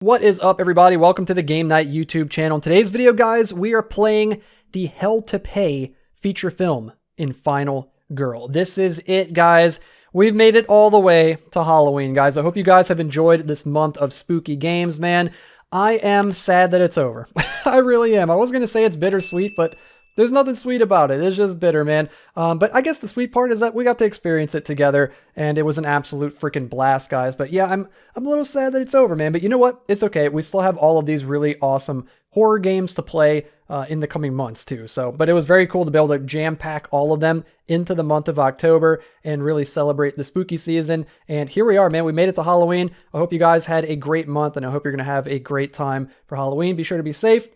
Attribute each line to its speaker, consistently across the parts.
Speaker 1: What is up, everybody? Welcome to the Game Night YouTube channel. In today's video, guys, we are playing the Hell to Pay feature film in Final Girl. This is it, guys. We've made it all the way to Halloween, guys. I hope you guys have enjoyed this month of spooky games, man. I am sad that it's over. I really am. I was going to say it's bittersweet, but there's nothing sweet about it. It's just bitter, man. But I guess the sweet part is that we got to experience it together, and it was an absolute freaking blast, guys. But yeah, I'm a little sad that it's over, man. But you know what? It's okay. We still have all of these really awesome horror games to play in the coming months too. But it was very cool to be able to jam pack all of them into the month of October and really celebrate the spooky season. And here we are, man. We made it to Halloween. I hope you guys had a great month, and I hope you're going to have a great time for Halloween. Be sure to be safe.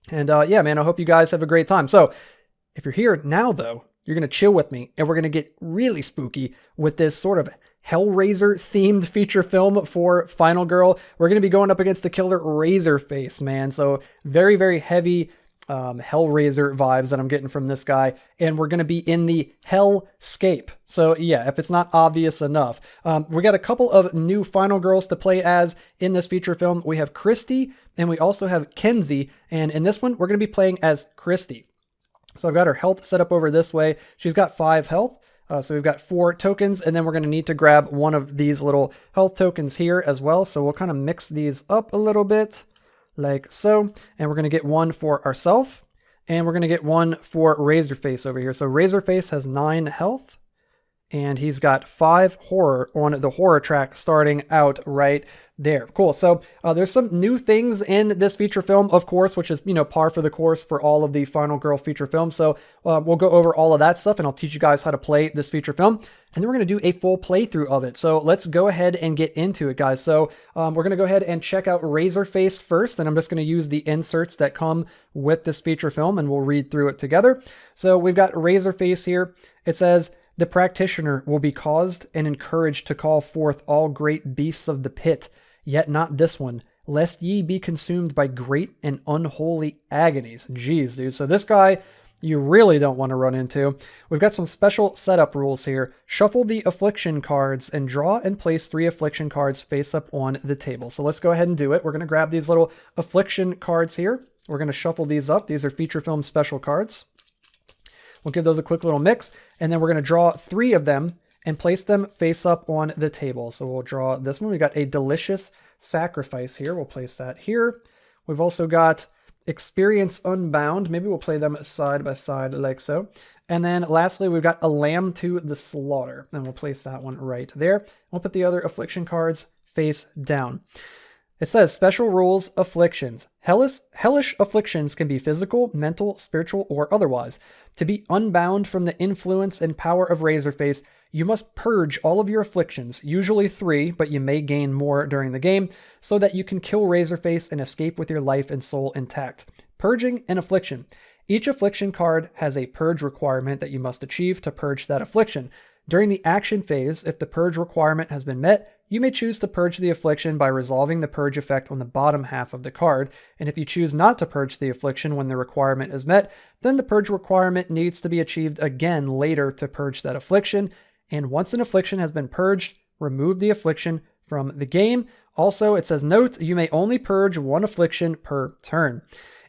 Speaker 1: And yeah, man, I hope you guys have a great time. So if you're here now, though, you're going to chill with me, and we're going to get really spooky with this sort of Hellraiser themed feature film for Final Girl. We're going to be going up against the killer Razerface, man. So very, very heavy Hellraiser vibes that I'm getting from this guy. And we're going to be in the Hellscape. So yeah, if it's not obvious enough, we got a couple of new Final Girls to play as in this feature film. We have Christie and we also have Kenzie. And in this one, we're going to be playing as Christie. So I've got her health set up over this way. She's got 5 health. So we've got 4 tokens, and then we're going to need to grab one of these little health tokens here as well. So we'll kind of mix these up a little bit like so. And we're going to get one for ourselves, and we're going to get one for Razerface over here. So Razerface has 9 health, and he's got 5 horror on the horror track starting out right there. Cool. So there's some new things in this feature film, of course, which is, par for the course for all of the Final Girl feature films. So we'll go over all of that stuff, and I'll teach you guys how to play this feature film. And then we're going to do a full playthrough of it. So let's go ahead and get into it, guys. So we're going to go ahead and check out Razerface first, and I'm just going to use the inserts that come with this feature film, and we'll read through it together. So we've got Razerface here. It says, "The practitioner will be caused and encouraged to call forth all great beasts of the pit, yet not this one, lest ye be consumed by great and unholy agonies." Jeez, dude. So this guy, you really don't want to run into. We've got some special setup rules here. Shuffle the affliction cards and draw and place 3 affliction cards face up on the table. So let's go ahead and do it. We're going to grab these little affliction cards here. We're going to shuffle these up. These are feature film special cards. We'll give those a quick little mix, and then we're going to draw 3 of them and place them face up on the table. So we'll draw this one. We got a delicious sacrifice here. We'll place that here. We've also got experience unbound. Maybe we'll play them side by side like so. And then lastly, we've got a lamb to the slaughter, and we'll place that one right there. We'll put the other affliction cards face down. It says, special rules, afflictions. Hellish afflictions can be physical, mental, spiritual, or otherwise. To be unbound from the influence and power of Razerface, you must purge all of your afflictions, usually 3, but you may gain more during the game, so that you can kill Razerface and escape with your life and soul intact. Purging an affliction. Each affliction card has a purge requirement that you must achieve to purge that affliction. During the action phase, if the purge requirement has been met, you may choose to purge the affliction by resolving the purge effect on the bottom half of the card, and if you choose not to purge the affliction when the requirement is met, then the purge requirement needs to be achieved again later to purge that affliction, and once an affliction has been purged, remove the affliction from the game. Also, it says, note, you may only purge 1 affliction per turn.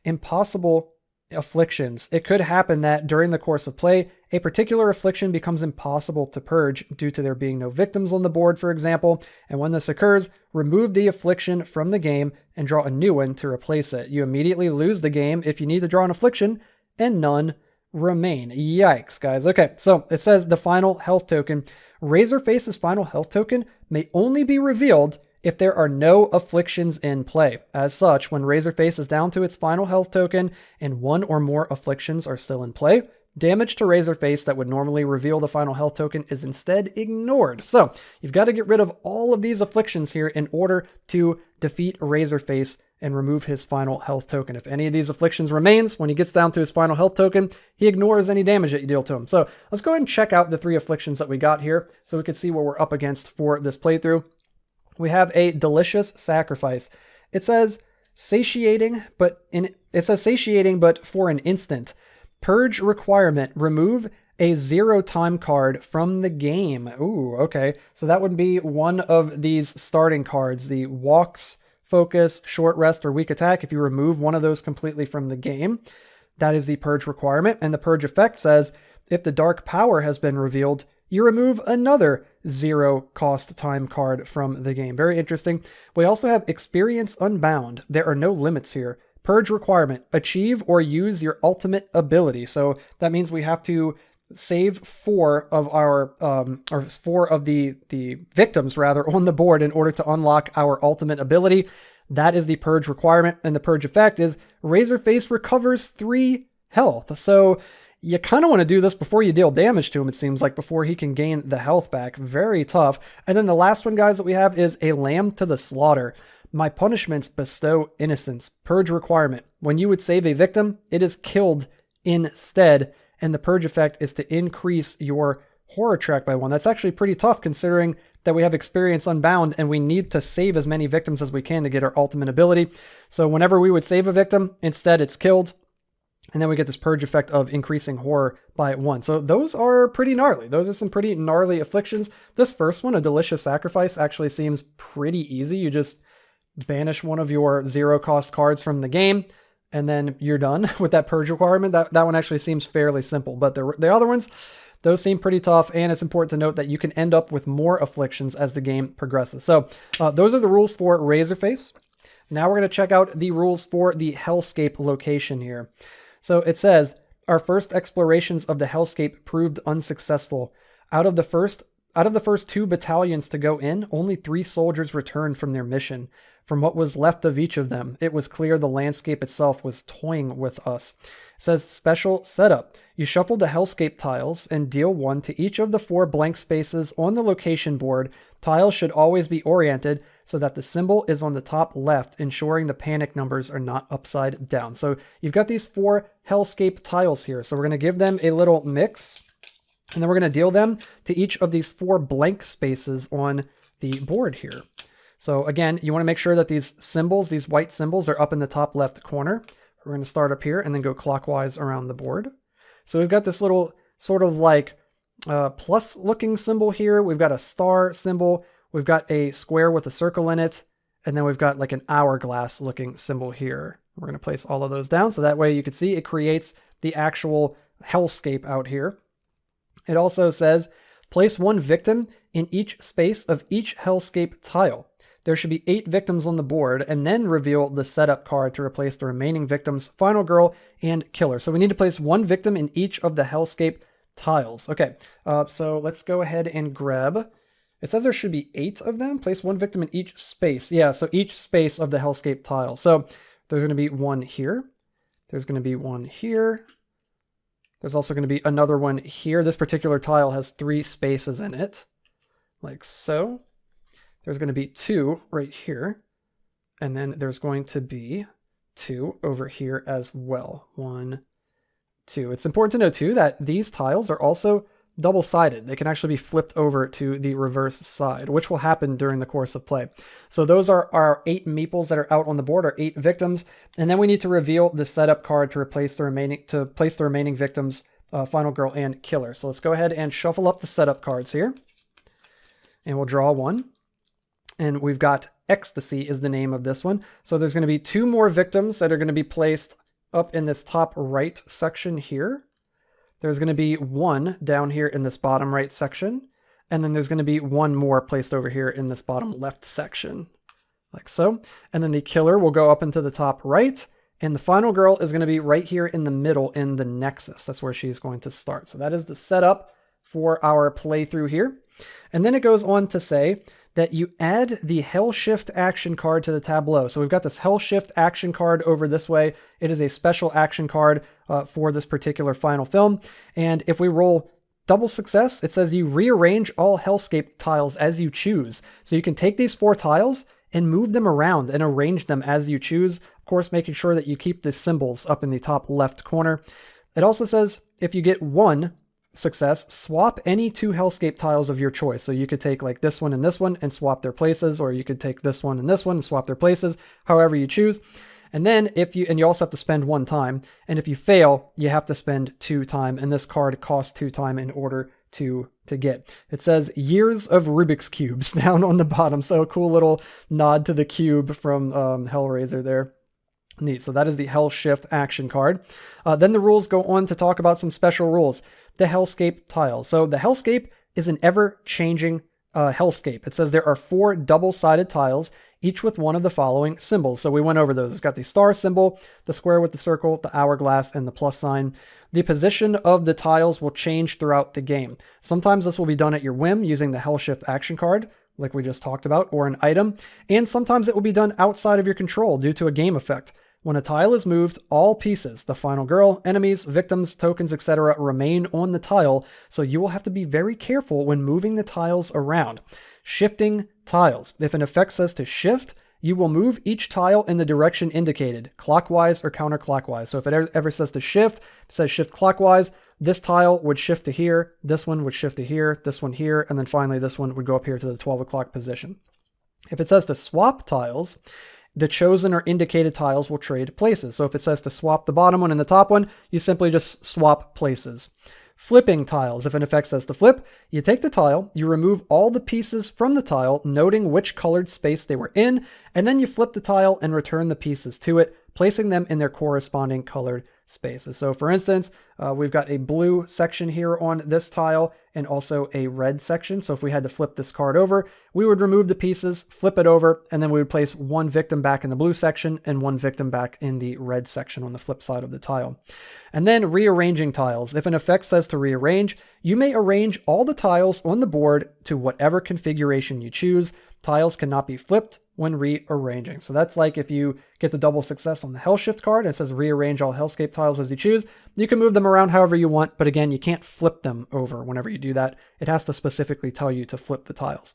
Speaker 1: Impossible afflictions. It could happen that during the course of play, a particular affliction becomes impossible to purge due to there being no victims on the board, for example, and when this occurs, remove the affliction from the game and draw a new one to replace it. You immediately lose the game if you need to draw an affliction, and none remain. Yikes, guys. Okay, so it says the final health token. Razerface's final health token may only be revealed if there are no afflictions in play. As such, when Razerface is down to its final health token and 1 or more afflictions are still in play, damage to Razerface that would normally reveal the final health token is instead ignored. So you've got to get rid of all of these afflictions here in order to defeat Razerface and remove his final health token. If any of these afflictions remains, when he gets down to his final health token, he ignores any damage that you deal to him. So let's go ahead and check out the 3 afflictions that we got here so we can see what we're up against for this playthrough. We have a delicious sacrifice. It says satiating, but for an instant. Purge requirement. Remove a 0 time card from the game. Ooh, okay. So that would be one of these starting cards, the Walks focus, short rest, or weak attack. If you remove one of those completely from the game, that is the purge requirement. And the purge effect says, if the dark power has been revealed, you remove another 0 cost time card from the game. Very interesting. We also have Experience Unbound. There are no limits here. Purge requirement, achieve or use your ultimate ability. So that means we have to save 4 of our, or 4 of the victims rather on the board in order to unlock our ultimate ability. That is the purge requirement. And the purge effect is Razerface recovers 3 health. So you kind of want to do this before you deal damage to him, it seems like, before he can gain the health back. Very tough. And then the last one, guys, that we have is A Lamb to the Slaughter. My punishments bestow innocence. Purge requirement. When you would save a victim, it is killed instead. And the purge effect is to increase your horror track by 1. That's actually pretty tough considering that we have Experience Unbound and we need to save as many victims as we can to get our ultimate ability. So whenever we would save a victim, instead it's killed. And then we get this purge effect of increasing horror by 1. So those are pretty gnarly. Those are some pretty gnarly afflictions. This first one, A Delicious Sacrifice, actually seems pretty easy. You just banish one of your 0 cost cards from the game, and then you're done with that purge requirement. That one actually seems fairly simple. But the other ones, those seem pretty tough. And it's important to note that you can end up with more afflictions as the game progresses. So those are the rules for Razerface. Now we're going to check out the rules for the Hellscape location here. So it says, our first explorations of the Hellscape proved unsuccessful. Out of the first 2 battalions to go in, only 3 soldiers returned from their mission. From what was left of each of them, it was clear the landscape itself was toying with us. It says, special setup. You shuffle the Hellscape tiles and deal 1 to each of the 4 blank spaces on the location board. Tiles should always be oriented so that the symbol is on the top left, ensuring the panic numbers are not upside down. So you've got these 4 Hellscape tiles here. So we're going to give them a little mix, and then we're going to deal them to each of these 4 blank spaces on the board here. So again, you want to make sure that these symbols, these white symbols, are up in the top left corner. We're going to start up here and then go clockwise around the board. So we've got this little sort of like plus looking symbol here. We've got a star symbol. We've got a square with a circle in it. And then we've got like an hourglass looking symbol here. We're going to place all of those down. So that way you can see it creates the actual Hellscape out here. It also says, place 1 victim in each space of each Hellscape tile. There should be 8 victims on the board, and then reveal the setup card to replace the remaining victims, Final Girl and Killer. So we need to place 1 victim in each of the Hellscape tiles. Okay, so let's go ahead and grab... It says there should be 8 of them. Place 1 victim in each space. Yeah, so each space of the Hellscape tile. So there's going to be 1 here. There's going to be 1 here. There's also going to be another one here. This particular tile has 3 spaces in it, like so. There's going to be 2 right here. And then there's going to be 2 over here as well. 1, 2. It's important to note too that these tiles are also double-sided. They can actually be flipped over to the reverse side, which will happen during the course of play. So those are our 8 meeples that are out on the board, our 8 victims. And then we need to reveal the setup card to place the remaining victims, Final Girl and Killer. So let's go ahead and shuffle up the setup cards here. And we'll draw 1. And we've got Ecstasy is the name of this one. So there's going to be 2 more victims that are going to be placed up in this top right section here. There's going to be 1 down here in this bottom right section. And then there's going to be 1 more placed over here in this bottom left section, like so. And then the Killer will go up into the top right. And the Final Girl is going to be right here in the middle in the Nexus. That's where she's going to start. So that is the setup for our playthrough here. And then it goes on to say that you add the Hell Shift action card to the tableau. So we've got this Hell Shift action card over this way. It is a special action card for this particular final film. And if we roll double success, it says you rearrange all Hellscape tiles as you choose. So you can take these 4 tiles and move them around and arrange them as you choose. Of course, making sure that you keep the symbols up in the top left corner. It also says if you get 1 success, swap any 2 Hellscape tiles of your choice. So you could take like this one and swap their places, or you could take this one and swap their places, however you choose. And then you also have to spend 1 time. And if you fail, you have to spend 2 time. And this card costs 2 time in order to to get. It says years of Rubik's Cubes down on the bottom. So a cool little nod to the cube from Hellraiser there. Neat. So that is the Hell Shift action card. Then the rules go on to talk about some special rules. The Hellscape tiles. So the Hellscape is an ever-changing hellscape. It says there are 4 double-sided tiles, each with one of the following symbols. So we went over those. It's got the star symbol, the square with the circle, the hourglass, and the plus sign. The position of the tiles will change throughout the game. Sometimes this will be done at your whim using the Hell Shift action card, like we just talked about, or an item, and sometimes it will be done outside of your control due to a game effect. When a tile is moved, all pieces, the final girl, enemies, victims, tokens, etc., remain on the tile, so you will have to be very careful when moving the tiles around. Shifting tiles. If an effect says to shift, you will move each tile in the direction indicated, clockwise or counterclockwise. So if it ever says to shift, it says shift clockwise, this tile would shift to here, this one would shift to here, this one here, and then finally this one would go up here to the 12 o'clock position. If it says to swap tiles, the chosen or indicated tiles will trade places. So if it says to swap the bottom one and the top one, you simply just swap places. Flipping tiles. If an effect says to flip, you take the tile, you remove all the pieces from the tile, noting which colored space they were in, and then you flip the tile and return the pieces to it, placing them in their corresponding colored spaces. So for instance, we've got a blue section here on this tile and also a red section. So if we had to flip this card over, we would remove the pieces, flip it over, and then we would place one victim back in the blue section and one victim back in the red section on the flip side of the tile. And then rearranging tiles. If an effect says to rearrange, you may arrange all the tiles on the board to whatever configuration you choose. Tiles cannot be flipped when rearranging. So that's like if you get the double success on the Hell Shift card, it says rearrange all Hellscape tiles as you choose. You can move them around however you want, but again, you can't flip them over whenever you do that. It has to specifically tell you to flip the tiles.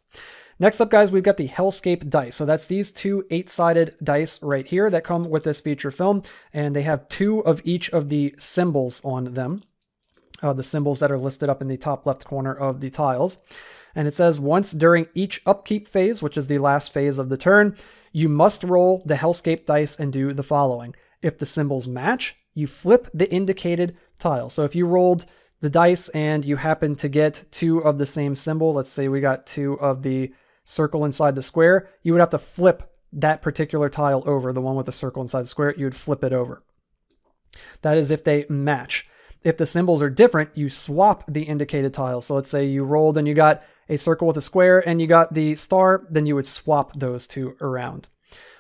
Speaker 1: Next up, guys, we've got the Hellscape dice. So that's these 2 8-sided dice right here that come with this feature film, and they have 2 of each of the symbols on them, the symbols that are listed up in the top left corner of the tiles. And it says once during each upkeep phase, which is the last phase of the turn, you must roll the Hellscape dice and do the following. If the symbols match, you flip the indicated tile. So if you rolled the dice and you happen to get 2 of the same symbol, let's say we got 2 of the circle inside the square, you would have to flip that particular tile over, the one with the circle inside the square, you would flip it over. That is if they match. If the symbols are different, you swap the indicated tile. So let's say you rolled and you got a circle with a square and you got the star, then you would swap those 2 around.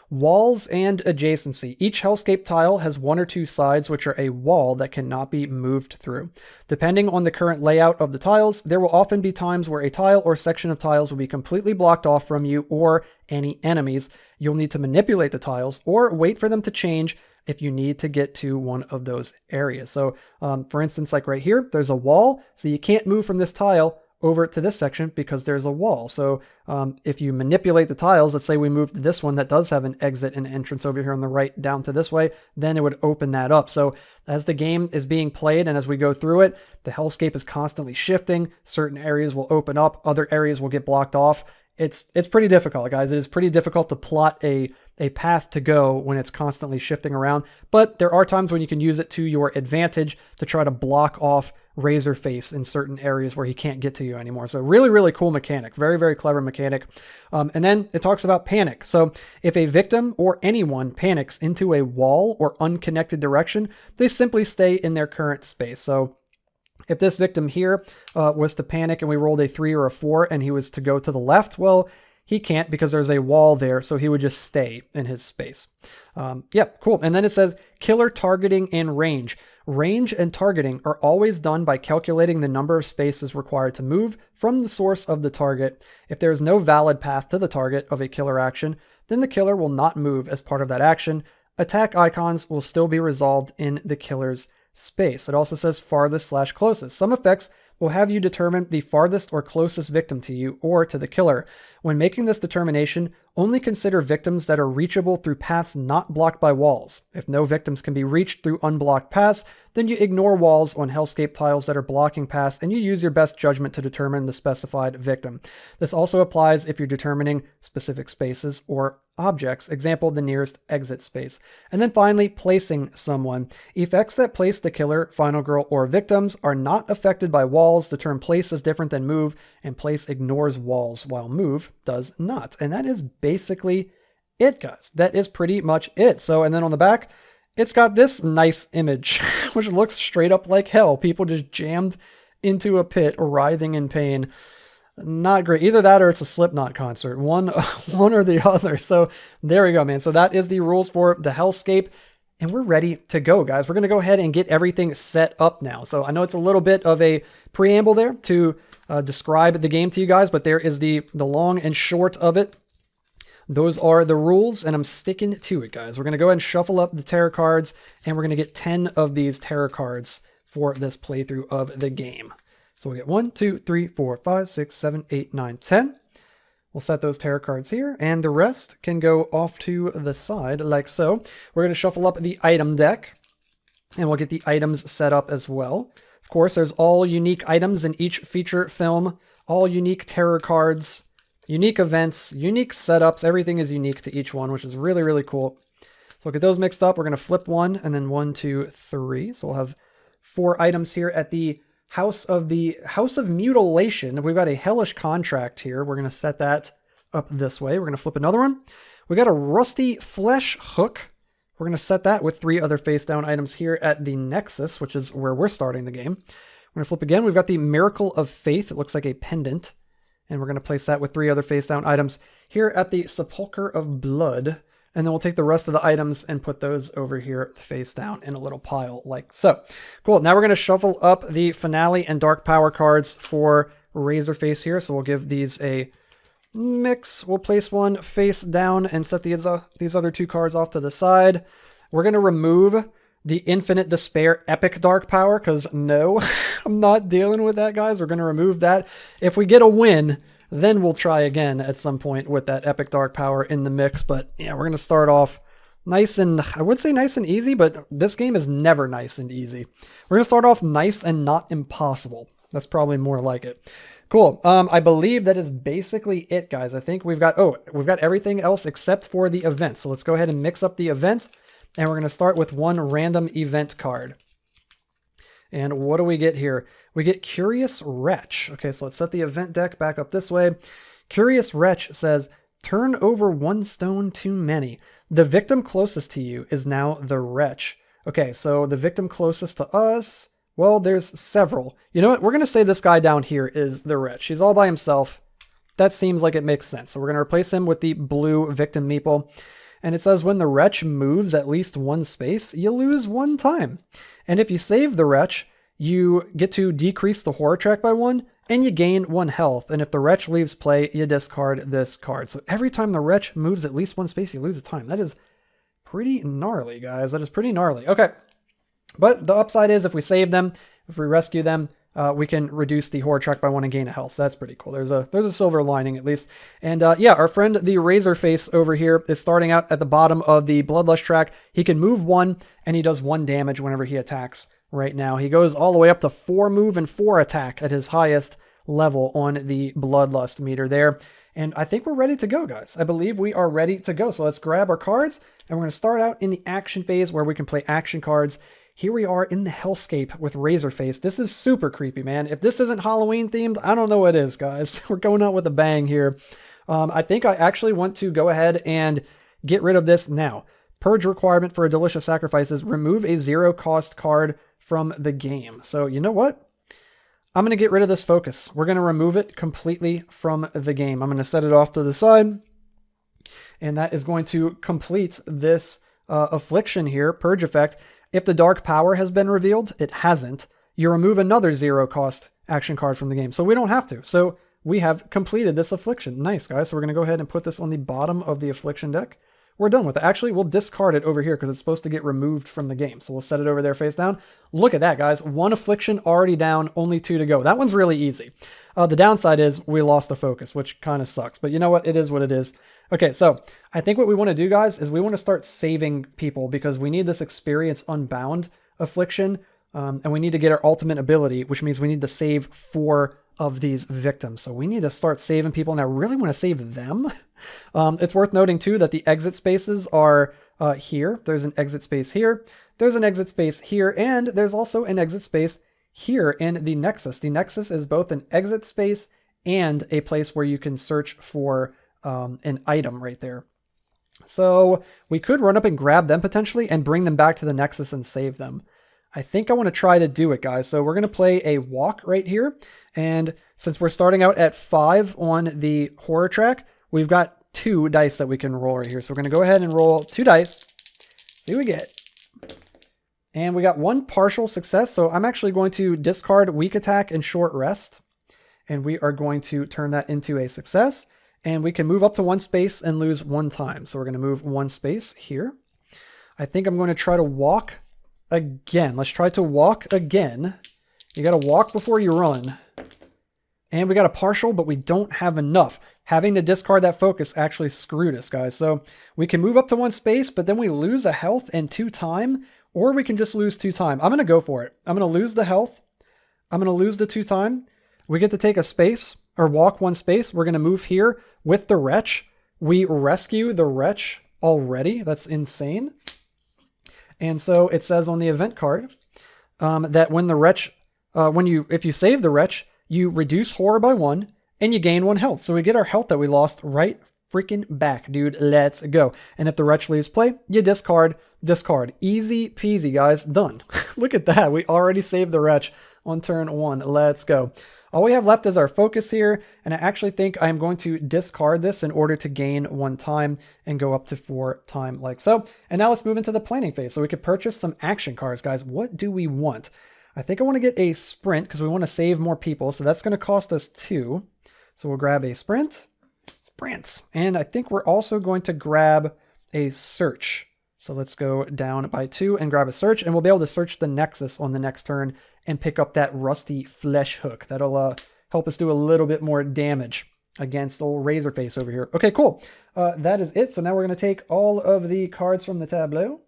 Speaker 1: Walls and adjacency. Each Hellscape tile has 1 or 2 sides which are a wall that cannot be moved through. Depending on the current layout of the tiles, there will often be times where a tile or section of tiles will be completely blocked off from you or any enemies. You'll need to manipulate the tiles or wait for them to change if you need to get to one of those areas. So for instance, like right here, there's a wall, so you can't move from this tile over to this section because there's a wall. So if you manipulate the tiles, let's say we moved this one that does have an exit and entrance over here on the right down to this way, then it would open that up. So as the game is being played and as we go through it, the Hellscape is constantly shifting. Certain areas will open up, other areas will get blocked off. It's pretty difficult, guys. It is pretty difficult to plot a path to go when it's constantly shifting around, but there are times when you can use it to your advantage to try to block off Razerface in certain areas where he can't get to you anymore. So really, really cool mechanic. Very, very clever mechanic. And then it talks about panic. So if a victim or anyone panics into a wall or unconnected direction, they simply stay in their current space. So if this victim here was to panic and we rolled a 3 or a 4 and he was to go to the left, well, he can't because there's a wall there, so he would just stay in his space. Yep, cool. And then it says killer targeting and range. Range and targeting are always done by calculating the number of spaces required to move from the source of the target. If there is no valid path to the target of a killer action, then the killer will not move as part of that action. Attack icons will still be resolved in the killer's space. It also says farthest/closest. Some effects will have you determine the farthest or closest victim to you or to the killer. When making this determination, only consider victims that are reachable through paths not blocked by walls. If no victims can be reached through unblocked paths, then you ignore walls on Hellscape tiles that are blocking paths and you use your best judgment to determine the specified victim. This also applies if you're determining specific spaces or objects, example, the nearest exit space. And then finally, placing someone. Effects that place the killer, final girl, or victims are not affected by walls. The term place is different than move, and place ignores walls, while move does not. And that is basically it, guys. That is pretty much it. So, and then on the back, it's got this nice image, which looks straight up like hell. People just jammed into a pit, writhing in pain. Not great. Either that or it's a Slipknot concert. One or the other. So there we go, man. So that is the rules for the Hellscape. And we're ready to go, guys. We're going to go ahead and get everything set up now. So I know it's a little bit of a preamble there to describe the game to you guys, but there is the long and short of it. Those are the rules, and I'm sticking to it, guys. We're going to go ahead and shuffle up the tarot cards, and we're going to get 10 of these tarot cards for this playthrough of the game. So we'll get 1, 2, 3, 4, 5, 6, 7, 8, 9, 10. We'll set those tarot cards here, and the rest can go off to the side like so. We're going to shuffle up the item deck, and we'll get the items set up as well. Of course, there's all unique items in each feature film, all unique tarot cards, unique events, unique setups. Everything is unique to each one, which is really, really cool. So we'll get those mixed up. We're going to flip one, and then 1, 2, 3. So we'll have 4 items here at the House of Mutilation. We've got a Hellish Contract here. We're going to set that up this way. We're going to flip another one. We got a Rusty Flesh Hook. We're going to set that with 3 other face down items here at the Nexus, which is where we're starting the game. We're going to flip again. We've got the Miracle of Faith. It looks like a pendant. And we're going to place that with 3 other face down items here at the Sepulchre of Blood. And then we'll take the rest of the items and put those over here face down in a little pile like so. Cool. Now we're going to shuffle up the Finale and Dark Power cards for Razerface here. So we'll give these a mix. We'll place one face down and set these other 2 cards off to the side. We're going to remove the Infinite Despair Epic Dark Power because no, I'm not dealing with that, guys. We're going to remove that. If we get a win, then we'll try again at some point with that Epic Dark Power in the mix. But yeah, we're going to start off nice and, I would say nice and easy, but this game is never nice and easy. We're going to start off nice and not impossible. That's probably more like it. Cool. I believe that is basically it, guys. I think we've got everything else except for the event. So let's go ahead and mix up the event. And we're going to start with one random event card. And what do we get here? We get Curious Wretch. Okay, so let's set the event deck back up this way. Curious Wretch says, turn over 1 stone too many. The victim closest to you is now the wretch. Okay, so the victim closest to us, well, there's several. You know what? We're going to say this guy down here is the wretch. He's all by himself. That seems like it makes sense. So we're going to replace him with the blue victim meeple. And it says when the wretch moves at least 1 space, you lose 1 time. And if you save the wretch, you get to decrease the horror track by 1, and you gain 1 health. And if the wretch leaves play, you discard this card. So every time the wretch moves at least 1 space, you lose a time. That is pretty gnarly, guys. That is pretty gnarly. Okay. But the upside is if we save them, if we rescue them, we can reduce the horror track by 1 and gain a health. So that's pretty cool. There's a silver lining at least. And yeah, our friend the Razerface over here is starting out at the bottom of the Bloodlust track. He can move 1 and he does 1 damage whenever he attacks right now. He goes all the way up to 4 move and 4 attack at his highest level on the Bloodlust meter there. And I think we're ready to go, guys. I believe we are ready to go. So let's grab our cards and we're going to start out in the action phase where we can play action cards. Here we are in the Hellscape with Razerface. This is super creepy, man. If this isn't Halloween themed, I don't know what is, guys. We're going out with a bang here. I think I actually want to go ahead and get rid of this now. Purge requirement for a Delicious Sacrifice is remove a 0-cost card from the game. So you know what? I'm going to get rid of this focus. We're going to remove it completely from the game. I'm going to set it off to the side. And that is going to complete this affliction here, Purge effect. If the Dark Power has been revealed, it hasn't. You remove another 0-cost action card from the game. So we don't have to. So we have completed this affliction. Nice, guys. So we're going to go ahead and put this on the bottom of the affliction deck. We're done with it. Actually, we'll discard it over here because it's supposed to get removed from the game. So we'll set it over there face down. Look at that, guys. 1 affliction already down, only 2 to go. That one's really easy. The downside is we lost the focus, which kind of sucks. But you know what? It is what it is. Okay, so I think what we want to do, guys, is we want to start saving people because we need this Experience Unbound affliction. And we need to get our ultimate ability, which means we need to save 4 of these victims. So we need to start saving people, and I really want to save them. It's worth noting too that the exit spaces are here. There's an exit space here. There's an exit space here, and there's also an exit space here in the Nexus. The Nexus is both an exit space and a place where you can search for an item right there. So we could run up and grab them potentially and bring them back to the Nexus and save them. I think I want to try to do it, guys. So we're going to play a walk right here. And since we're starting out at 5 on the horror track, we've got 2 dice that we can roll right here. So we're going to go ahead and roll 2 dice. See what we get. And we got 1 partial success. So I'm actually going to discard weak attack and short rest. And we are going to turn that into a success. And we can move up to 1 space and lose 1 time. So we're going to move 1 space here. I think I'm going to try to walk again. Let's try to walk again. You got to walk before you run. And we got a partial, but we don't have enough. Having to discard that focus actually screwed us, guys. So we can move up to 1 space, but then we lose a health and 2 time, or we can just lose 2 time. I'm going to go for it. I'm going to lose the health. I'm going to lose the 2 time. We get to take a space or walk 1 space. We're going to move here with the wretch. We rescue the wretch already. That's insane. And so it says on the event card that when the wretch, if you save the wretch, you reduce horror by 1 and you gain 1 health. So we get our health that we lost right freaking back, dude. Let's go. And if the wretch leaves play, you discard. Easy peasy, guys. Done. Look at that. We already saved the wretch on turn 1. Let's go. All we have left is our focus here, and I actually think I'm going to discard this in order to gain 1 time and go up to 4 time like so. And now let's move into the planning phase. So we could purchase some action cards, guys. What do we want? I think I want to get a sprint because we want to save more people. So that's going to cost us 2. So we'll grab a sprint. And I think we're also going to grab a search. So let's go down by 2 and grab a search, and we'll be able to search the Nexus on the next turn and pick up that rusty flesh hook. That'll help us do a little bit more damage against old Razerface over here. Okay, cool. That is it. So now we're going to take all of the cards from the tableau.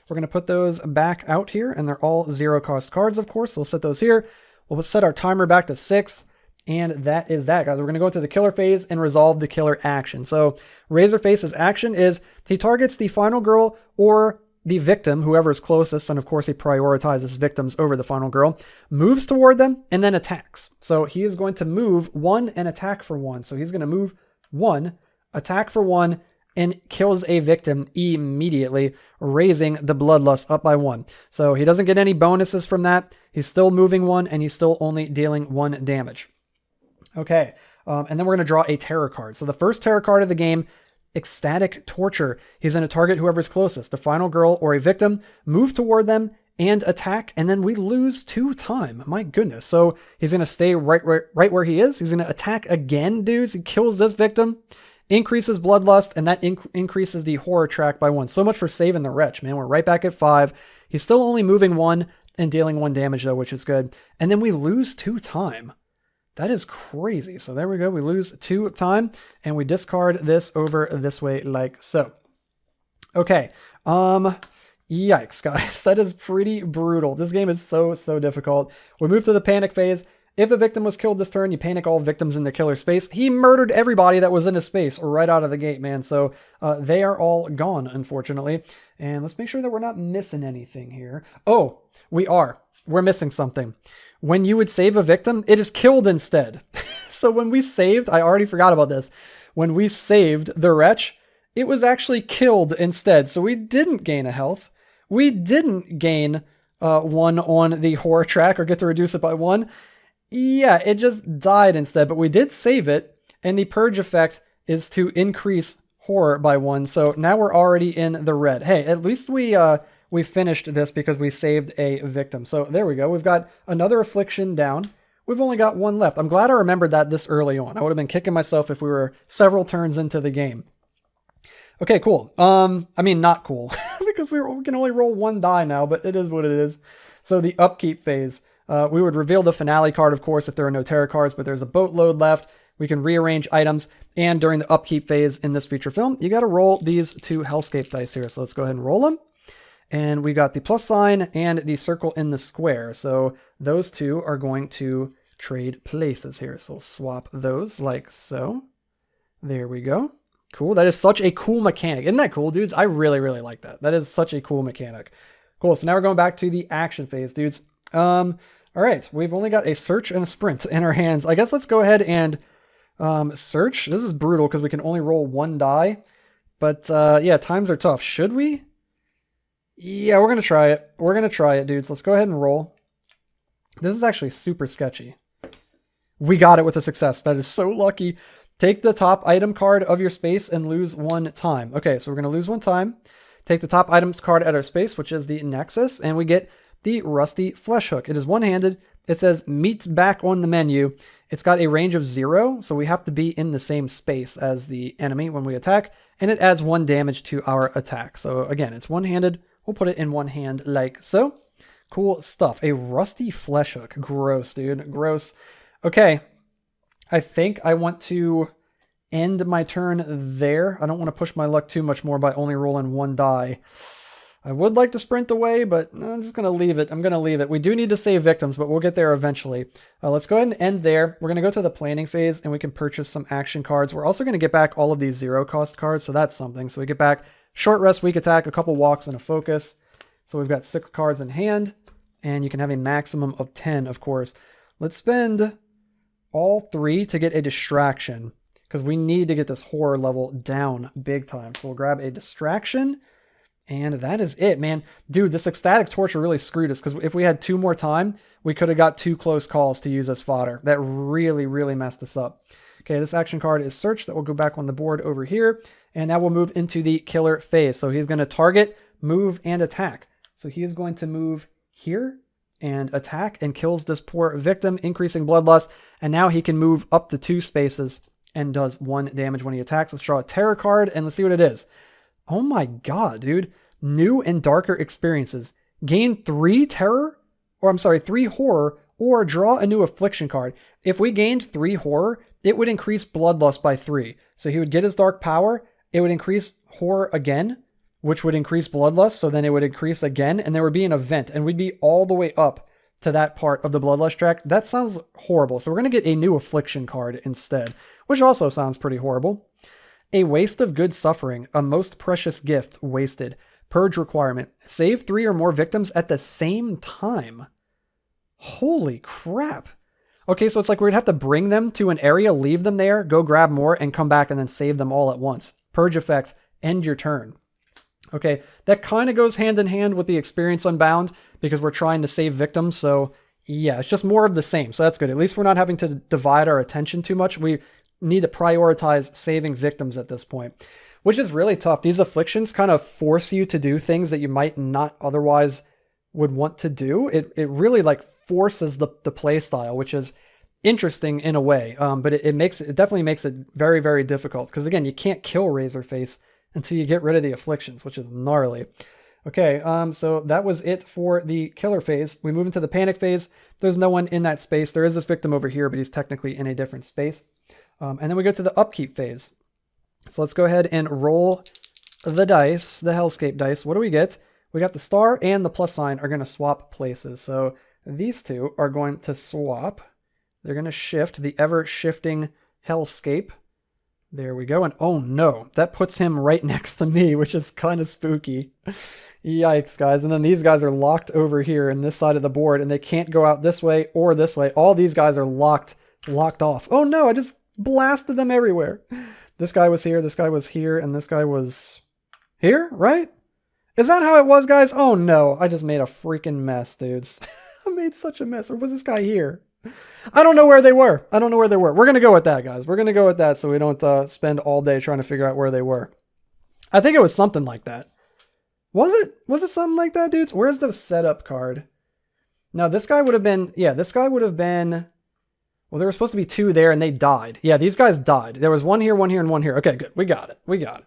Speaker 1: We're going to put those back out here, and they're all 0 cost cards, of course. So we'll set those here. We'll set our timer back to 6. And that is that, guys. We're going to go into the killer phase and resolve the killer action. So Razerface's action is he targets the final girl or the victim, whoever is closest, and of course he prioritizes victims over the final girl, moves toward them, and then attacks. So he is going to move 1 and attack for 1. So he's going to move 1, attack for 1, and kills a victim immediately, raising the bloodlust up by 1. So he doesn't get any bonuses from that. He's still moving 1, and he's still only dealing 1 damage. Okay, and then we're going to draw a terror card. So the first terror card of the game, Ecstatic Torture. He's going to target whoever's closest, the final girl or a victim, move toward them and attack, and then we lose 2 time. My goodness. So he's going to stay right where he is. He's going to attack again, dudes. He kills this victim, increases bloodlust, and that increases the horror track by 1. So much for saving the wretch, man. We're right back at 5. He's still only moving 1 and dealing 1 damage, though, which is good. And then we lose 2 time. That is crazy. So there we go. We lose 2 time, and we discard this over this way like so. Okay. Yikes, guys. That is pretty brutal. This game is so difficult. We move to the panic phase. If a victim was killed this turn, you panic all victims in the killer space. He murdered everybody that was in his space right out of the gate, man. So they are all gone, unfortunately. And let's make sure that we're not missing anything here. Oh, we are. We're missing something. When you would save a victim, it is killed instead. So when we saved, I already forgot about this. When we saved the wretch, it was actually killed instead. So we didn't gain a health. We didn't gain 1 on the horror track or get to reduce it by 1. Yeah, it just died instead, but we did save it. And the purge effect is to increase horror by 1. So now we're already in the red. Hey, at least we finished this because we saved a victim. So there we go. We've got another affliction down. We've only got 1 left. I'm glad I remembered that this early on. I would have been kicking myself if we were several turns into the game. Okay, cool. I mean, not cool because we can only roll 1 die now, but it is what it is. So the upkeep phase, we would reveal the finale card, of course, if there are no terror cards, but there's a boatload left. We can rearrange items. And during the upkeep phase in this feature film, you got to roll these 2 Hellscape dice here. So let's go ahead and roll them. And we got the plus sign and the circle in the square. So those 2 are going to trade places here. So we'll swap those like so. There we go. Cool. That is such a cool mechanic. Isn't that cool, dudes? I really, really like that. That is such a cool mechanic. Cool. So now we're going back to the action phase, dudes. All right. We've only got a search and a sprint in our hands. I guess let's go ahead and search. This is brutal because we can only roll one die. But yeah, times are tough. Should we? Yeah, we're going to try it. We're going to try it, dudes. Let's go ahead and roll. This is actually super sketchy. We got it with a success. That is so lucky. Take the top item card of your space and lose one time. Okay, so we're going to lose one time. Take the top item card at our space, which is the Nexus, and we get the Rusty Flesh Hook. It is one-handed. It says meet back on the menu. It's got a range of 0, so we have to be in the same space as the enemy when we attack, and it adds 1 damage to our attack. So again, it's one-handed. We'll put it in one hand like so. Cool stuff. A Rusty Flesh Hook. Gross, dude. Gross. Okay. I think I want to end my turn there. I don't want to push my luck too much more by only rolling one die. I would like to sprint away, but I'm just going to leave it. I'm going to leave it. We do need to save victims, but we'll get there eventually. Let's go ahead and end there. We're going to go to the planning phase, and we can purchase some action cards. We're also going to get back all of these 0 cost cards, so that's something. So we get back short rest, weak attack, a couple walks, and a focus. So we've got 6 cards in hand, and you can have a maximum of 10, of course. Let's spend all 3 to get a distraction, because we need to get this horror level down big time. So we'll grab a distraction, and that is it, man. Dude, this ecstatic torture really screwed us, because if we had 2 more time, we could have got 2 close calls to use as fodder. That really, really messed us up. Okay, this action card is search. That will go back on the board over here, and now we'll move into the killer phase. So he's going to target, move, and attack. So he is going to move here and attack and kills this poor victim, increasing bloodlust. And now he can move up to 2 spaces and does 1 damage when he attacks. Let's draw a terror card and let's see what it is. Oh my god, dude. New and darker experiences. Gain 3 terror, or I'm sorry, 3 horror, or draw a new affliction card. If we gained 3 horror, it would increase bloodlust by 3. So he would get his dark power, it would increase horror again, which would increase bloodlust, so then it would increase again, and there would be an event, and we'd be all the way up to that part of the bloodlust track. That sounds horrible, so we're going to get a new affliction card instead, which also sounds pretty horrible. A waste of good suffering, a most precious gift wasted. Purge requirement, save 3 or more victims at the same time. Holy crap. Okay, so it's like we'd have to bring them to an area, leave them there, go grab more, and come back and then save them all at once. Purge effect, end your turn. Okay, that kind of goes hand in hand with the experience unbound because we're trying to save victims. So yeah, it's just more of the same. So that's good. At least we're not having to divide our attention too much. We need to prioritize saving victims at this point, which is really tough. These afflictions kind of force you to do things that you might not otherwise would want to do. It really like forces the play style, which is interesting in a way. But it definitely makes it very, very difficult because again, you can't kill Razerface until you get rid of the afflictions, which is gnarly. Okay, so that was it for the killer phase. We move into the panic phase. There's no one in that space. There is this victim over here, but he's technically in a different space. And then we go to the upkeep phase. So let's go ahead and roll the dice, the Hellscape dice. What do we get? We got the star and the plus sign are going to swap places. So these two are going to swap. They're going to shift the ever-shifting Hellscape. There we go. And oh no, that puts him right next to me, which is kind of spooky. Yikes, guys. And then these guys are locked over here in this side of the board, and they can't go out this way or this way. All these guys are locked off. Oh no, I just blasted them everywhere. This guy was here, this guy was here, and this guy was here, right? Is that how it was, guys? Oh no, I just made a freaking mess, dudes. I made such a mess. Or was this guy here? I don't know where they were. I don't know where they were. We're going to go with that, guys. We're going to go with that so we don't spend all day trying to figure out where they were. I think it was something like that. Was it? Was it something like that, dudes? Where's the setup card? No, this guy would have been... Yeah, this guy would have been... Well, there were supposed to be 2 there and they died. Yeah, these guys died. There was 1 here, 1 here, and 1 here. Okay, good. We got it. We got it.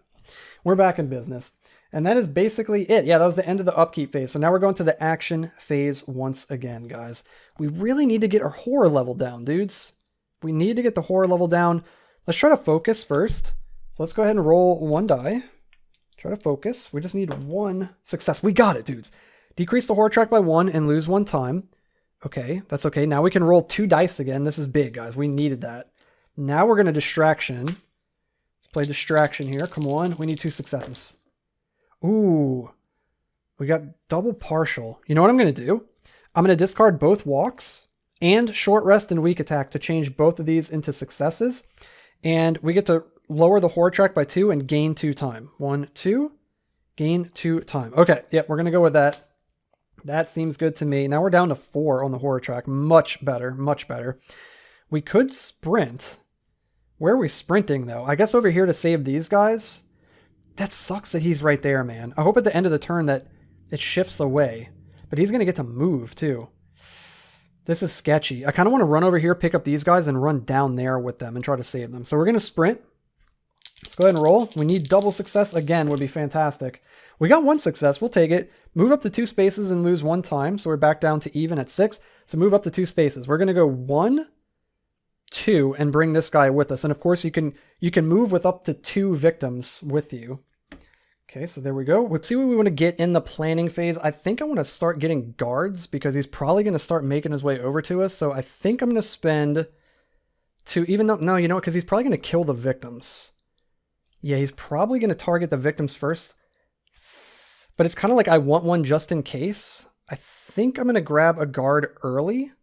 Speaker 1: We're back in business. And that is basically it. Yeah, that was the end of the upkeep phase. So now we're going to the action phase once again, guys. We really need to get our horror level down, dudes. We need to get the horror level down. Let's try to focus first. So let's go ahead and roll 1 die. Try to focus. We just need 1 success. We got it, dudes. Decrease the horror track by 1 and lose 1 time. Okay, that's okay. Now we can roll 2 dice again. This is big, guys. We needed that. Now we're going to distraction. Let's play distraction here. Come on. We need 2 successes. Ooh. We got double partial. You know what I'm going to do? I'm going to discard both walks and short rest and weak attack to change both of these into successes. And we get to lower the horror track by 2 and gain 2 time. 1, 2. Gain 2 time. Okay, yep, we're going to go with that. That seems good to me. Now we're down to 4 on the horror track. Much better, much better. We could sprint. Where are we sprinting, though? I guess over here to save these guys. That sucks that he's right there, man. I hope at the end of the turn that it shifts away. But he's going to get to move, too. This is sketchy. I kind of want to run over here, pick up these guys, and run down there with them and try to save them. So we're going to sprint. Let's go ahead and roll. We need double success again would be fantastic. We got 1 success. We'll take it. Move up to 2 spaces and lose 1 time. So we're back down to even at 6. So move up to 2 spaces. We're going to go 1, 2, and bring this guy with us. And of course, you can move with up to 2 victims with you. Okay, so there we go. Let's see what we want to get in the planning phase. I think I want to start getting guards because he's probably going to start making his way over to us. So I think I'm going to spend 2, even though, no, you know what, because he's probably going to kill the victims. Yeah, he's probably going to target the victims first. But it's kind of like I want one just in case. I think I'm going to grab a guard early.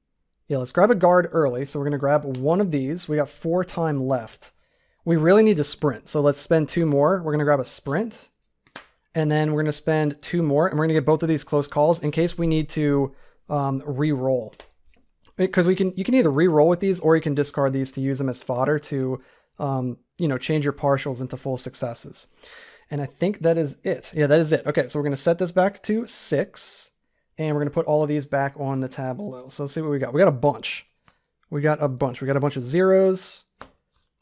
Speaker 1: Yeah, let's grab a guard early. So we're going to grab 1 of these. We got 4 time left. We really need to sprint. So let's spend 2 more. We're going to grab a sprint. And then we're going to spend 2 more. And we're going to get both of these close calls in case we need to re-roll. Because you can either re-roll with these or you can discard these to use them as fodder to change your partials into full successes. And I think that is it. Yeah, that is it. Okay, so we're going to set this back to 6. And we're going to put all of these back on the tab below. So let's see what we got. We got a bunch. We got a bunch of zeros.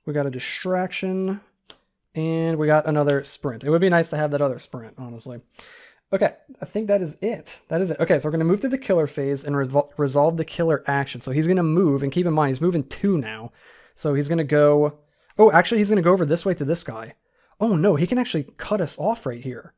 Speaker 1: We got a distraction. And we got another sprint. It would be nice to have that other sprint, honestly. Okay, I think that is it. That is it. Okay, so we're going to move to the killer phase and resolve the killer action. So he's going to move. And keep in mind, he's moving 2 now. So he's going to go... Oh, actually, he's going to go over this way to this guy. Oh, no, he can actually cut us off right here.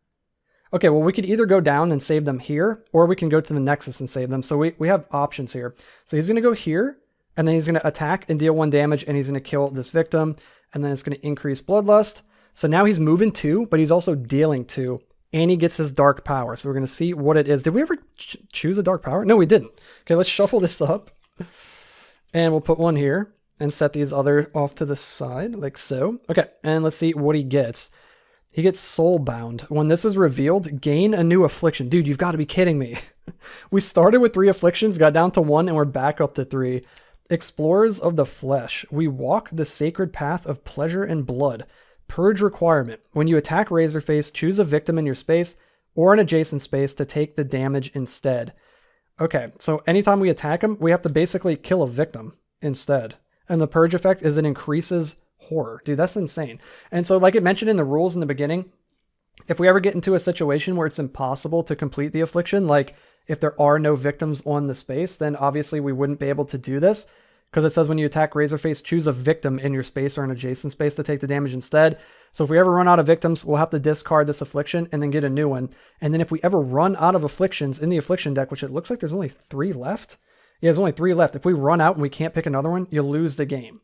Speaker 1: Okay, well, we could either go down and save them here, or we can go to the Nexus and save them. So we have options here. So he's going to go here, and then he's going to attack and deal 1 damage, and he's going to kill this victim, and then it's going to increase Bloodlust. So now he's moving 2, but he's also dealing 2, and he gets his Dark Power. So we're going to see what it is. Did we ever choose a Dark Power? No, we didn't. Okay, let's shuffle this up, and we'll put 1 here. And set these other off to the side, like so. Okay, and let's see what he gets. He gets Soulbound. When this is revealed, gain a new affliction. Dude, you've got to be kidding me. We started with 3 afflictions, got down to 1, and we're back up to 3. Explorers of the Flesh. We walk the sacred path of pleasure and blood. Purge requirement. When you attack Razerface, choose a victim in your space or an adjacent space to take the damage instead. Okay, so anytime we attack him, we have to basically kill a victim instead. And the purge effect is it increases horror. Dude, that's insane. And so like it mentioned in the rules in the beginning, if we ever get into a situation where it's impossible to complete the affliction, like if there are no victims on the space, then obviously we wouldn't be able to do this because it says when you attack Razerface, choose a victim in your space or an adjacent space to take the damage instead. So if we ever run out of victims, we'll have to discard this affliction and then get a new one. And then if we ever run out of afflictions in the affliction deck, which it looks like there's only 3 left. Yeah, there's only 3 left. If we run out and we can't pick another one, you lose the game.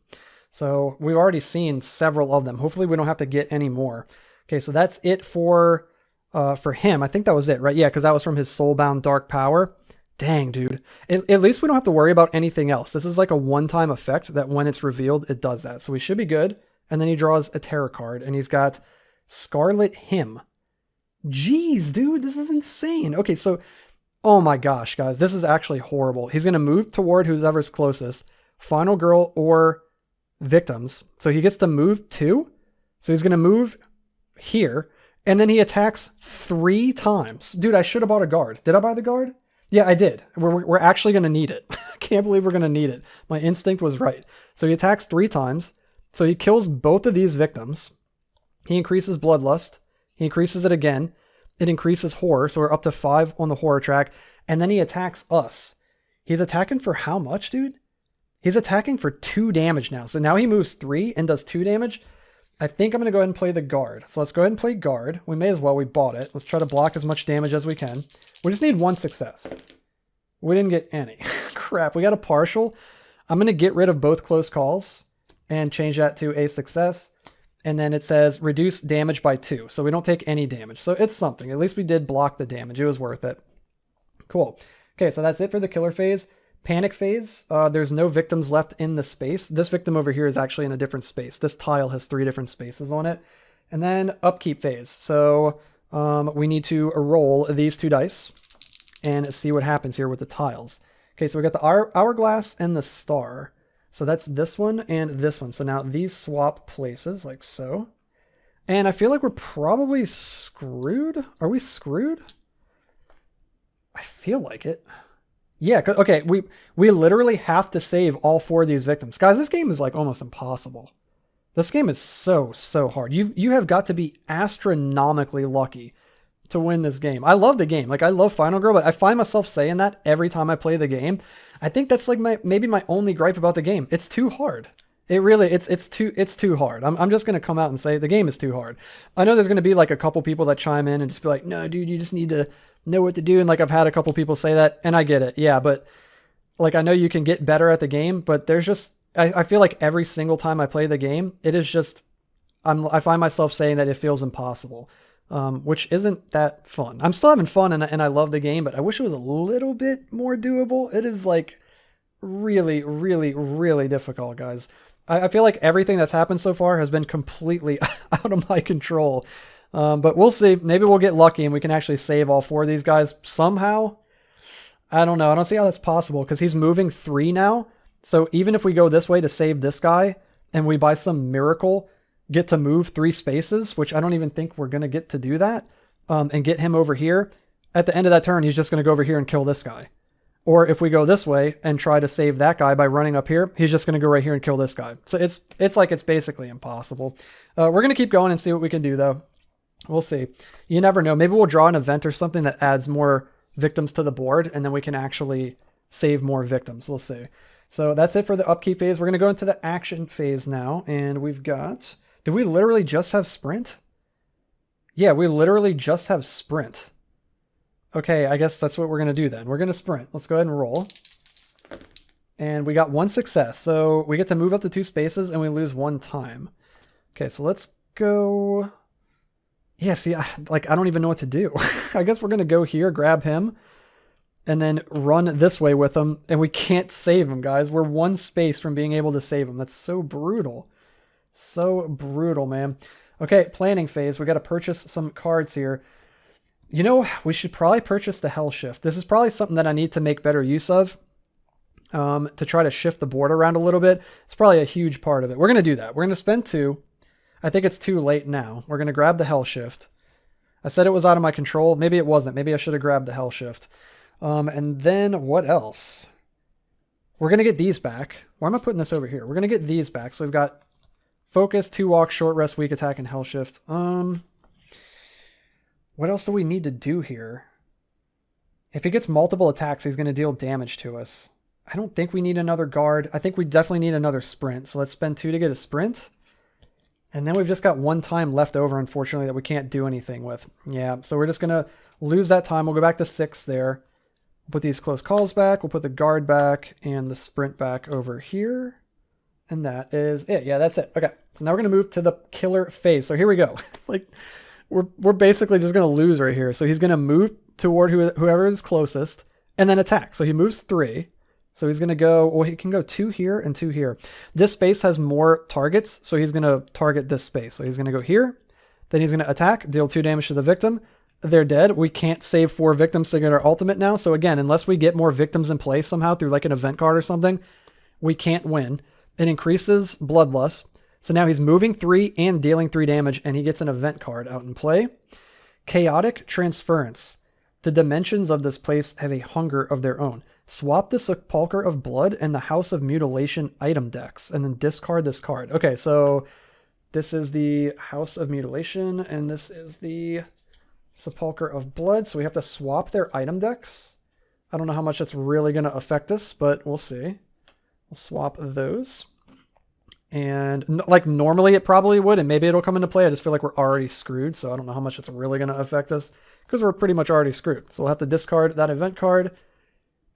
Speaker 1: So we've already seen several of them. Hopefully we don't have to get any more. Okay, so that's it for him. I think that was it, right? Yeah, because that was from his Soulbound Dark Power. Dang, dude. At least we don't have to worry about anything else. This is like a one-time effect that when it's revealed, it does that. So we should be good. And then he draws a tarot card, and he's got Scarlet Hymn. Jeez, dude, this is insane. Okay, so... Oh my gosh, guys, this is actually horrible. He's going to move toward whoever's closest, final girl or victims. So he gets to move 2. So he's going to move here, and then he attacks 3 times. Dude, I should have bought a guard. Did I buy the guard? Yeah, I did. We're actually going to need it. I can't believe we're going to need it. My instinct was right. So he attacks 3 times. So he kills both of these victims. He increases Bloodlust. He increases it again. It increases horror, so we're up to 5 on the horror track. And then he attacks us. He's attacking for how much, dude? He's attacking for 2 damage now. So now he moves 3 and does 2 damage. I think I'm going to go ahead and play the guard. So let's go ahead and play guard. We may as well. We bought it. Let's try to block as much damage as we can. We just need 1 success. We didn't get any. crap. We got a partial. I'm going to get rid of both close calls and change that to a success. And then it says reduce damage by 2. So we don't take any damage. So it's something. At least we did block the damage. It was worth it. Cool. Okay, so that's it for the killer phase. Panic phase, there's no victims left in the space. This victim over here is actually in a different space. This tile has 3 different spaces on it. And then upkeep phase. So we need to roll these 2 dice and see what happens here with the tiles. Okay, so we got the hourglass and the star. So that's this one and this one. So now these swap places like so. And I feel like we're probably screwed. Are we screwed? I feel like it. Yeah, okay, we literally have to save all 4 of these victims. Guys, this game is like almost impossible. This game is so hard. You have got to be astronomically lucky to win this game. I love the game. Like, I love Final Girl, but I find myself saying that every time I play the game. I think that's like maybe my only gripe about the game. It's too hard. It really, it's too hard. I'm just going to come out and say the game is too hard. I know there's going to be like a couple people that chime in and just be like, no, dude, you just need to know what to do. And like, I've had a couple people say that and I get it. Yeah. But like, I know you can get better at the game, but there's just, I feel like every single time I play the game, it is just, I find myself saying that it feels impossible, which isn't that fun. I'm still having fun and I love the game, but I wish it was a little bit more doable. It is like really, really, really difficult, guys. I feel like everything that's happened so far has been completely out of my control. But we'll see. Maybe we'll get lucky and we can actually save all 4 of these guys somehow. I don't know. I don't see how that's possible because he's moving 3 now. So even if we go this way to save this guy and we by some miracle get to move 3 spaces, which I don't even think we're going to get to do that, and get him over here, at the end of that turn, he's just going to go over here and kill this guy. Or if we go this way and try to save that guy by running up here, he's just going to go right here and kill this guy. So it's like it's basically impossible. We're going to keep going and see what we can do, though. We'll see. You never know. Maybe we'll draw an event or something that adds more victims to the board, and then we can actually save more victims. We'll see. So that's it for the upkeep phase. We're going to go into the action phase now, and we've got... Did we literally just have sprint? Yeah, we literally just have sprint. Okay, I guess that's what we're going to do then. We're going to sprint. Let's go ahead and roll. And we got 1 success. So we get to move up to 2 spaces and we lose 1 time. Okay, so let's go... Yeah, see, I don't even know what to do. I guess we're going to go here, grab him, and then run this way with him. And we can't save him, guys. We're 1 space from being able to save him. That's so brutal. So brutal, man. Okay, planning phase. We got to purchase some cards here. You know, we should probably purchase the Hell Shift. This is probably something that I need to make better use of to try to shift the board around a little bit. It's probably a huge part of it. We're going to do that. We're going to spend 2. I think it's too late now. We're going to grab the Hell Shift. I said it was out of my control. Maybe it wasn't. Maybe I should have grabbed the Hell Shift. And then what else? We're going to get these back. Why am I putting this over here? We're going to get these back. So we've got Focus, 2 Walk, Short Rest, Weak Attack, and Hell Shift. What else do we need to do here? If he gets multiple attacks, he's going to deal damage to us. I don't think we need another guard. I think we definitely need another sprint. So let's spend 2 to get a sprint. And then we've just got 1 time left over, unfortunately, that we can't do anything with. Yeah, so we're just going to lose that time. We'll go back to 6 there. We'll put these close calls back. We'll put the guard back and the sprint back over here. And that is it. Yeah, that's it. Okay, so now we're going to move to the killer phase. So here we go. Like, we're basically just going to lose right here. So he's going to move toward whoever is closest and then attack. So he moves 3. So he's going to go, well, he can go 2 here and 2 here. This space has more targets, so he's going to target this space. So he's going to go here, then he's going to attack, deal 2 damage to the victim. They're dead. We can't save 4 victims to get our ultimate now. So again, unless we get more victims in play somehow through like an event card or something, we can't win. It increases bloodlust. So now he's moving 3 and dealing 3 damage, and he gets an event card out in play. Chaotic Transference. The dimensions of this place have a hunger of their own. Swap the Sepulchre of Blood and the House of Mutilation item decks, and then discard this card. Okay, so this is the House of Mutilation, and this is the Sepulchre of Blood. So we have to swap their item decks. I don't know how much that's really going to affect us, but we'll see. We'll swap those. And like normally it probably would, and maybe it'll come into play. I just feel like we're already screwed, so I don't know how much it's really going to affect us because we're pretty much already screwed. So we'll have to discard that event card.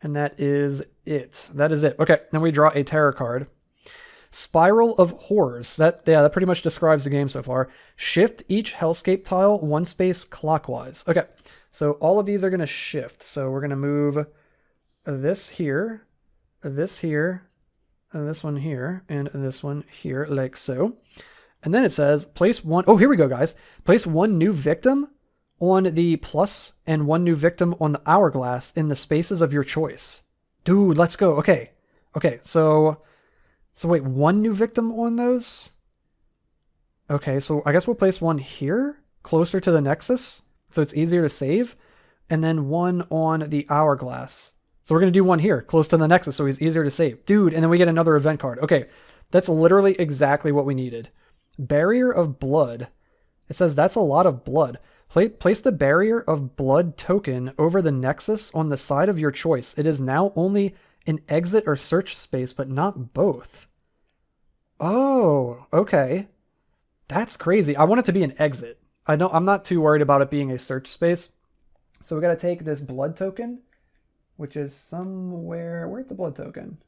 Speaker 1: And that is it. That is it. Okay, then we draw a terror card. Spiral of Horrors. That pretty much describes the game so far. Shift each Hellscape tile 1 space clockwise. Okay, so all of these are going to shift. So we're going to move this here, and this one here, and this one here, like so. And then it says, place one, oh, here we go, guys. Place 1 new victim on the plus and 1 new victim on the hourglass in the spaces of your choice. Dude, let's go. Okay, so wait, 1 new victim on those? Okay, so I guess we'll place 1 here, closer to the nexus, so it's easier to save, and then 1 on the hourglass. So we're going to do 1 here, close to the nexus, so he's easier to save. Dude, and then we get another event card. Okay, that's literally exactly what we needed. Barrier of Blood. It says that's a lot of blood. Place the Barrier of Blood token over the nexus on the side of your choice. It is now only an exit or search space, but not both. Oh, okay. That's crazy. I want it to be an exit. I'm not too worried about it being a search space. So we got to take this blood token, which is somewhere. Where's the blood token?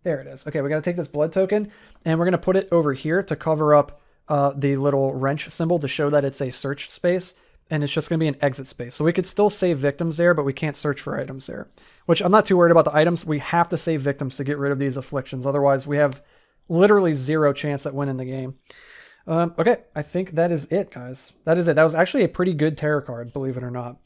Speaker 1: There it is. Okay, we got to take this blood token, and we're going to put it over here to cover up the little wrench symbol to show that it's a search space, and it's just going to be an exit space. So we could still save victims there, but we can't search for items there, which I'm not too worried about the items. We have to save victims to get rid of these afflictions. Otherwise, we have literally 0 chance at winning the game. Okay, I think that is it, guys. That is it. That was actually a pretty good terror card, believe it or not.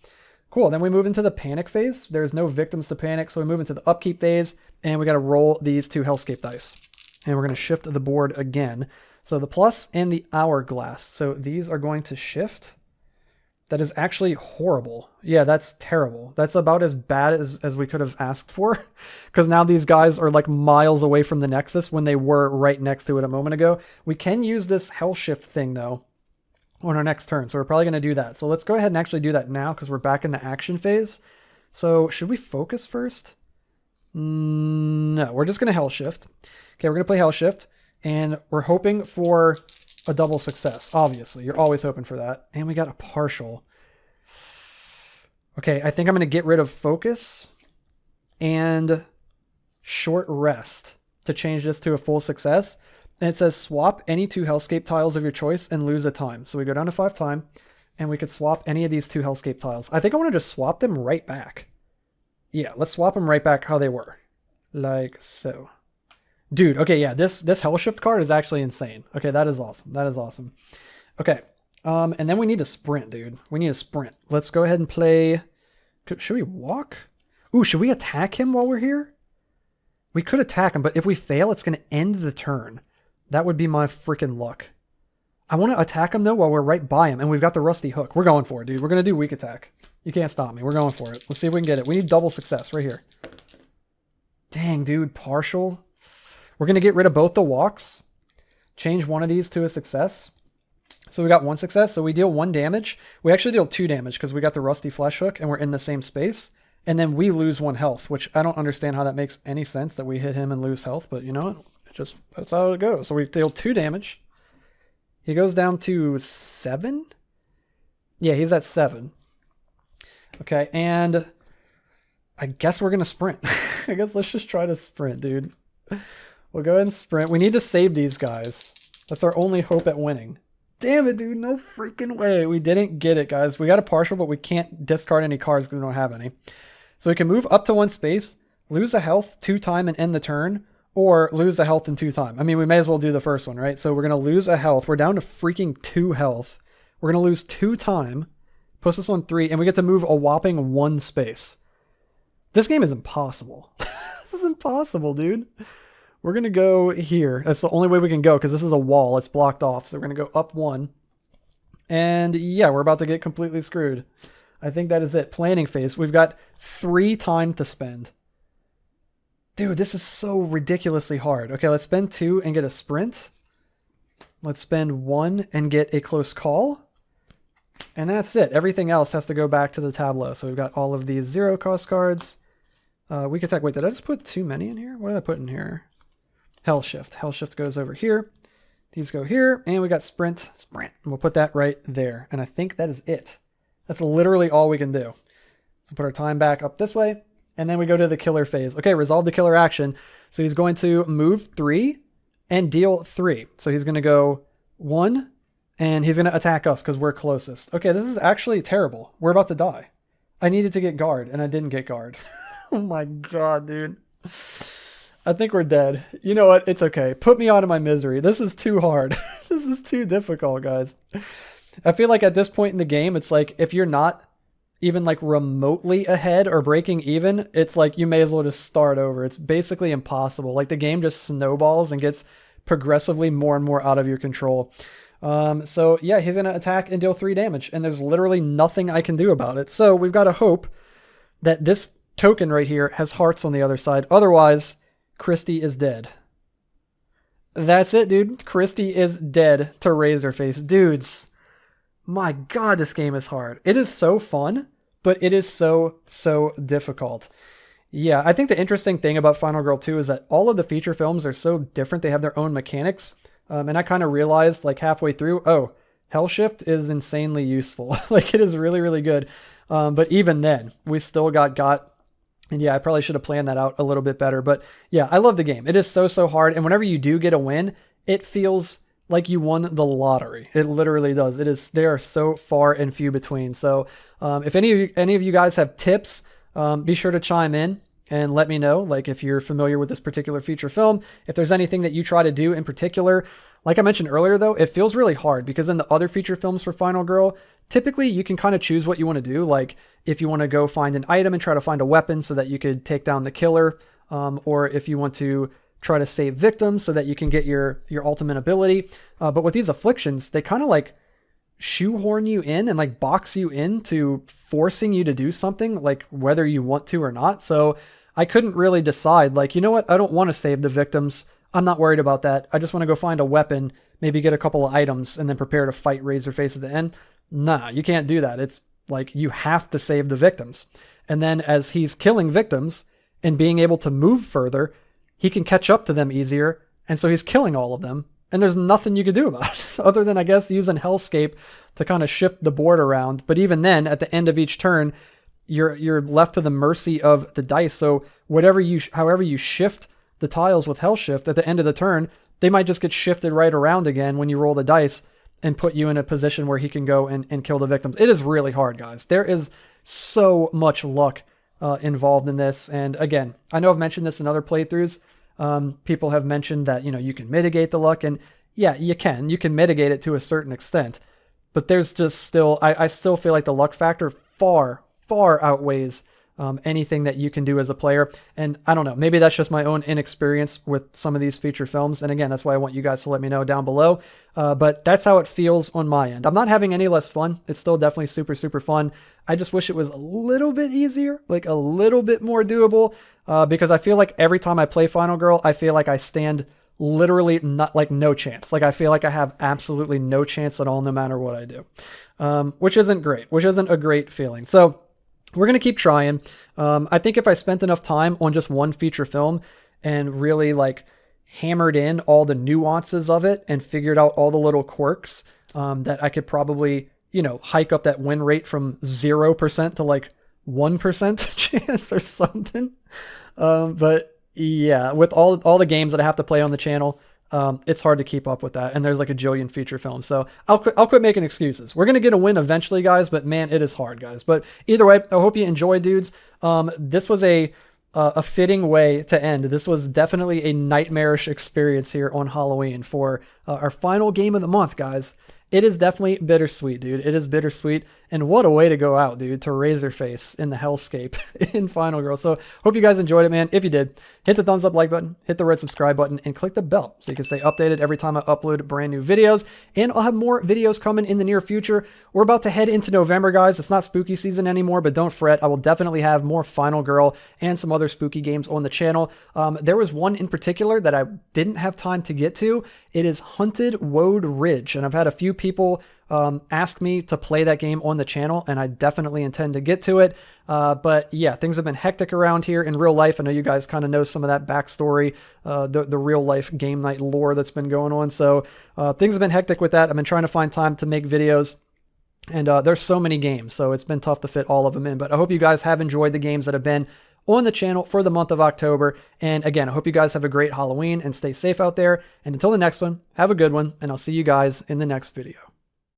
Speaker 1: Cool, then we move into the panic phase. There's no victims to panic, so we move into the upkeep phase, and we got to roll these 2 Hellscape dice. And we're going to shift the board again. So the plus and the hourglass. So these are going to shift. That is actually horrible. Yeah, that's terrible. That's about as bad as we could have asked for. Because now these guys are like miles away from the nexus when they were right next to it a moment ago. We can use this hell shift thing, though, on our next turn. So we're probably going to do that. So let's go ahead and actually do that now because we're back in the action phase. So should we focus first? No, we're just going to hell shift. Okay, we're going to play hell shift. And we're hoping for a double success. Obviously, you're always hoping for that. And we got a partial. Okay, I think I'm going to get rid of focus and short rest to change this to a full success. And it says swap any 2 Hellscape tiles of your choice and lose a time. So we go down to 5 time, and we could swap any of these 2 Hellscape tiles. I think I want to just swap them right back. Yeah, let's swap them right back how they were. Like so. Dude, okay, yeah, this Hell Shift card is actually insane. Okay, that is awesome. That is awesome. Okay, and then we need to sprint, dude. We need to sprint. Let's go ahead and play... Should we walk? Ooh, should we attack him while we're here? We could attack him, but if we fail, it's going to end the turn. That would be my freaking luck. I want to attack him, though, while we're right by him, and we've got the rusty hook. We're going for it, dude. We're going to do weak attack. You can't stop me. We're going for it. Let's see if we can get it. We need double success right here. Dang, dude. Partial. We're going to get rid of both the walks. Change one of these to a success. So we got 1 success. So we deal 1 damage. We actually deal 2 damage because we got the rusty flesh hook and we're in the same space. And then we lose 1 health, which I don't understand how that makes any sense that we hit him and lose health. But you know what? That's how it goes. So we deal 2 damage. He goes down to 7. Yeah, he's at 7. Okay, and I guess we're going to sprint. I guess let's just try to sprint, dude. We'll go ahead and sprint. We need to save these guys. That's our only hope at winning. Damn it, dude. No freaking way. We didn't get it, guys. We got a partial, but we can't discard any cards because we don't have any. So we can move up to 1 space, lose a health 2 time and end the turn, or lose a health in 2 time. I mean, we may as well do the first one, right? So we're going to lose a health. We're down to freaking 2 health. We're going to lose 2 time, puts us on 3, and we get to move a whopping 1 space. This game is impossible. This is impossible, dude. We're going to go here. That's the only way we can go because this is a wall. It's blocked off. So we're going to go up 1. And yeah, we're about to get completely screwed. I think that is it. Planning phase. We've got 3 time to spend. Dude, this is so ridiculously hard. Okay, let's spend 2 and get a sprint. Let's spend 1 and get a close call. And that's it. Everything else has to go back to the tableau. So we've got all of these 0 cost cards. We could attack. Wait, did I just put too many in here? What did I put in here? Hell Shift. Hell Shift goes over here. These go here. And we got Sprint. And we'll put that right there. And I think that is it. That's literally all we can do. So put our time back up this way. And then we go to the killer phase. Okay, resolve the killer action. So he's going to move 3 and deal 3. So he's going to go 1 and he's going to attack us because we're closest. Okay, this is actually terrible. We're about to die. I needed to get guard and I didn't get guard. Oh my God, dude. I think we're dead. You know what? It's okay. Put me out of my misery. This is too hard. This is too difficult, guys. I feel like at this point in the game, it's like if you're not even like remotely ahead or breaking even, it's like you may as well just start over. It's basically impossible. Like the game just snowballs and gets progressively more and more out of your control. So yeah, he's going to attack and deal 3 damage, and there's literally nothing I can do about it. So we've got to hope that this token right here has hearts on the other side. Otherwise, Christie is dead. That's it, dude. Christie is dead to Razerface. Dudes, my God, this game is hard. It is so fun, but it is so difficult. Yeah, I think the interesting thing about Final Girl 2 is that all of the feature films are so different. They have their own mechanics. And I kind of realized like halfway through, oh, Hellshift is insanely useful. Like it is really, really good. But even then, we still got. And yeah, I probably should have planned that out a little bit better. But yeah, I love the game. It is so hard. And whenever you do get a win, it feels like you won the lottery. It literally does. They are so far and few between. So if any of you guys have tips, be sure to chime in and let me know, like if you're familiar with this particular feature film, if there's anything that you try to do in particular. Like I mentioned earlier, though, it feels really hard because in the other feature films for Final Girl, typically you can kind of choose what you want to do. Like if you want to go find an item and try to find a weapon so that you could take down the killer, or if you want to try to save victims so that you can get your ultimate ability. But with these afflictions, they kind of like shoehorn you in and like box you into forcing you to do something, like whether you want to or not. So I couldn't really decide, like, you know what? I don't want to save the victims. I'm not worried about that. I just want to go find a weapon, maybe get a couple of items, and then prepare to fight Razerface at the end. Nah, you can't do that. It's like you have to save the victims. And then as he's killing victims and being able to move further, he can catch up to them easier. And so he's killing all of them. And there's nothing you could do about it other than, I guess, using Hellscape to kind of shift the board around. But even then, at the end of each turn, you're left to the mercy of the dice. So however you shift the tiles with Hellshift at the end of the turn, they might just get shifted right around again when you roll the dice and put you in a position where he can go and kill the victims. It is really hard, guys. There is so much luck involved in this. And again, I know I've mentioned this in other playthroughs. People have mentioned that, you can mitigate the luck, and yeah, you can mitigate it to a certain extent, but there's just still, I still feel like the luck factor far outweighs anything that you can do as a player. And I don't know, maybe that's just my own inexperience with some of these feature films. And again, that's why I want you guys to let me know down below. But that's how it feels on my end. I'm not having any less fun. It's still definitely super fun. I just wish it was a little bit easier, like a little bit more doable, because I feel like every time I play Final Girl, I feel like I stand literally not like no chance. Like I feel like I have absolutely no chance at all, no matter what I do, which isn't great, which isn't a great feeling. So we're going to keep trying. I think if I spent enough time on just one feature film and really like hammered in all the nuances of it and figured out all the little quirks, that I could probably, hike up that win rate from 0% to like 1% chance or something. But yeah, with all the games that I have to play on the channel, it's hard to keep up with that. And there's like a jillion feature films. So I'll quit making excuses. We're going to get a win eventually, guys, but man, it is hard, guys. But either way, I hope you enjoy, dudes. This was a fitting way to end. This was definitely a nightmarish experience here on Halloween for our final game of the month, guys. It is definitely bittersweet, dude. It is bittersweet. And what a way to go out, dude, to Razerface in the Hellscape in Final Girl. So hope you guys enjoyed it, man. If you did, hit the thumbs up like button, hit the red subscribe button, and click the bell so you can stay updated every time I upload brand new videos. And I'll have more videos coming in the near future. We're about to head into November, guys. It's not spooky season anymore, but don't fret. I will definitely have more Final Girl and some other spooky games on the channel. There was one in particular that I didn't have time to get to. It is Hunted Woad Ridge, and I've had a few people ask me to play that game on the channel, and I definitely intend to get to it. But yeah, things have been hectic around here in real life. I know you guys kind of know some of that backstory, the real life game night lore that's been going on. So things have been hectic with that. I've been trying to find time to make videos, and there's so many games, so it's been tough to fit all of them in. But I hope you guys have enjoyed the games that have been on the channel for the month of October. And again, I hope you guys have a great Halloween and stay safe out there. And until the next one, have a good one, and I'll see you guys in the next video.